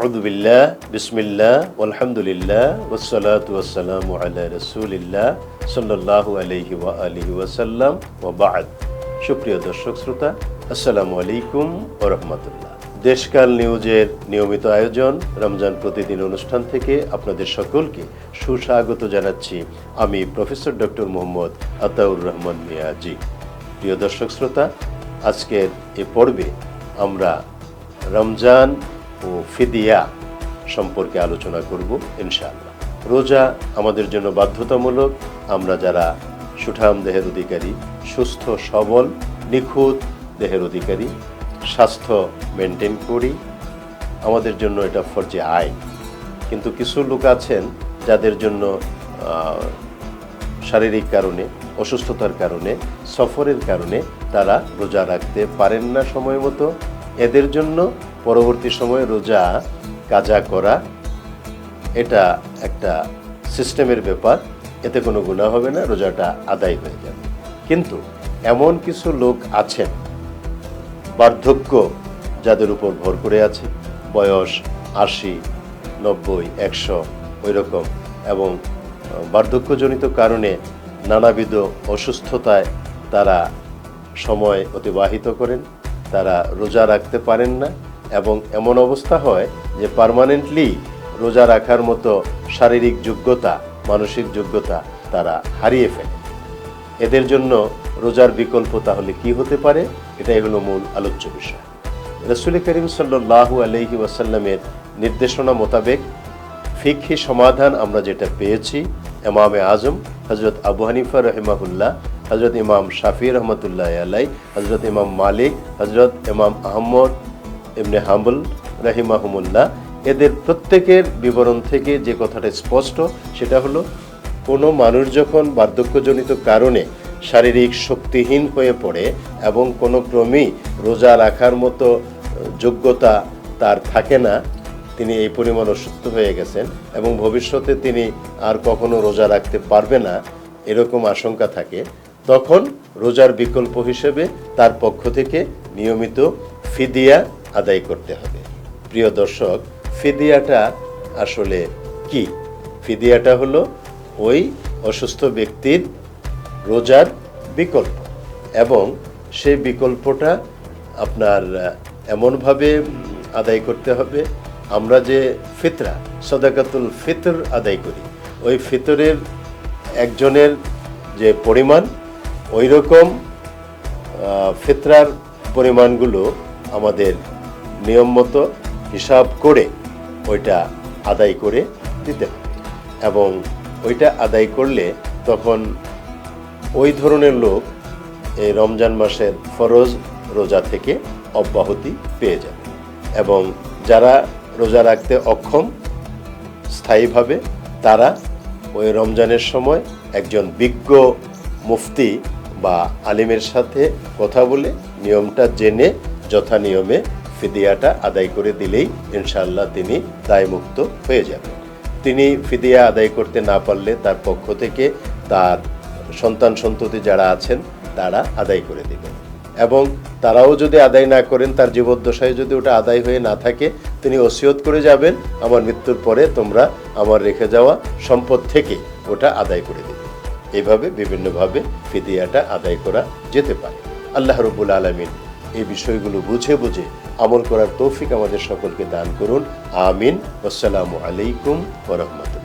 আউযু বিল্লাহ বিসমিল্লাহ আলহামদুলিল্লাহ ওয়াসসালাতু ওয়াসসালামু আলা রাসূলিল্লাহ সাল্লাল্লাহু আলাইহি ওয়া আলিহি ওয়াসাল্লাম ওয়া বা'দ। সুপ্রিয় দর্শক শ্রোতা, আসসালামু আলাইকুম ওয়া রাহমাতুল্লাহ। দেশকাল নিউজের নিয়মিত আয়োজন রমজান প্রতিদিন অনুষ্ঠান থেকে আপনাদের সকলকে সুস্বাগত জানাচ্ছি আমি প্রফেসর ডক্টর মোহাম্মদ আতাউর রহমান মিয়াজি। প্রিয় দর্শক শ্রোতা, আজকের এ পর্বে আমরা রমজান ও ফিদিয়া সম্পর্কে আলোচনা করব ইনশাআল্লাহ। রোজা আমাদের জন্য বাধ্যতামূলক। আমরা যারা সুঠাম দেহের অধিকারী, সুস্থ সবল নিখুঁত দেহের অধিকারী, স্বাস্থ্য মেনটেন করি, আমাদের জন্য এটা ফরজে আইন। কিন্তু কিছু লোক আছেন যাদের জন্য শারীরিক কারণে, অসুস্থতার কারণে, সফরের কারণে তারা রোজা রাখতে পারেন না সময় মতো। এদের জন্য পরবর্তী সময়ে রোজা কাজা করা এটা একটা সিস্টেমের ব্যাপার। এতে কোনো গুনাহ হবে না, রোজাটা আদায় হয়ে যাবে। কিন্তু এমন কিছু লোক আছেন, বার্ধক্য যাদের উপর ভর করে আছে, বয়স 80, 90, 100 ওই রকম, এবং বার্ধক্যজনিত কারণে নানাবিধ অসুস্থতায় তারা সময় অতিবাহিত করেন, তারা রোজা রাখতে পারেন না, এবং এমন অবস্থা হয় যে পার্মানেন্টলি রোজা রাখার মতো শারীরিক যোগ্যতা, মানসিক যোগ্যতা তারা হারিয়ে ফেলে। এদের জন্য রোজার বিকল্প তাহলে কি হতে পারে? এটাই হলো মূল আলোচ্য বিষয়। রাসূল করিম সাল্লাল্লাহু আলাইহি ওয়াসাল্লামের নির্দেশনা মোতাবেক ফিকহি সমাধান আমরা যেটা পেয়েছি, ইমামে আজম হযরত আবু হানিফা রাহিমাহুল্লাহ, হযরত ইমাম শাফি রহমতুল্লাহ আলাই, হযরত ইমাম মালিক, হযরত ইমাম আহমদ ইবনে হাম্বল রাহিমাহুমুল্লাহ, এদের প্রত্যেকের বিবরণ থেকে যে কথাটা স্পষ্ট সেটা হলো, কোনো মানুষ যখন বার্ধক্যজনিত কারণে শারীরিক শক্তিহীন হয়ে পড়ে এবং কোনো ক্রমেই রোজা রাখার মতো যোগ্যতা তার থাকে না, তিনি এই পরিমাণ অসুস্থ হয়ে গেছেন এবং ভবিষ্যতে তিনি আর কখনো রোজা রাখতে পারবে না, এরকম আশঙ্কা থাকে, তখন রোজার বিকল্প হিসেবে তার পক্ষ থেকে নিয়মিত ফিদিয়া আদায় করতে হবে। প্রিয় দর্শক, ফিদিয়াটা আসলে কি? ফিদিয়াটা হলো ওই অসুস্থ ব্যক্তির রোজার বিকল্প, এবং সেই বিকল্পটা আপনার এমনভাবে আদায় করতে হবে, আমরা যে ফিতরা, সাদাকাতুল ফিতর আদায় করি, ওই ফিতরের একজনের যে পরিমাণ, ওই রকম ফিতরার পরিমাণগুলো আমাদের নিয়ম মতো হিসাব করে ওইটা আদায় করে দিতে হবে। এবং ওইটা আদায় করলে তখন ওই ধরনের লোক এই রমজান মাসের ফরজ রোজা থেকে অব্যাহতি পেয়ে যাবে। এবং যারা রোজা রাখতে অক্ষম স্থায়ীভাবে, তারা ওই রমজানের সময় একজন বিজ্ঞ মুফতি বা আলিমের সাথে কথা বলে নিয়মটা জেনে যথা নিয়মে ফিদিয়াটা আদায় করে দিলেই ইনশাআল্লাহ তিনি দায়মুক্ত হয়ে যাবেন। তিনি ফিদিয়া আদায় করতে না পারলে তার পক্ষ থেকে তার সন্তান সন্ততি যারা আছেন তারা আদায় করে দেবেন। এবং তারাও যদি আদায় না করেন, তার জীবদ্দশায় যদি ওটা আদায় হয়ে না থাকে, তিনি ওসিয়ত করে যাবেন, আমার মৃত্যুর পরে তোমরা আমার রেখে যাওয়া সম্পদ থেকে ওটা আদায় করে দেবে। এইভাবে বিভিন্নভাবে ফিদিয়াটা আদায় করা যেতে পারে। আল্লাহ রাব্বুল আলামিন এই বিষয়গুলো বুঝে বুঝে আমল করার তৌফিক আমাদের সকলকে দান করুন। আমিন। আসসালামু আলাইকুম ওয়া রাহমাতুল্লাহ।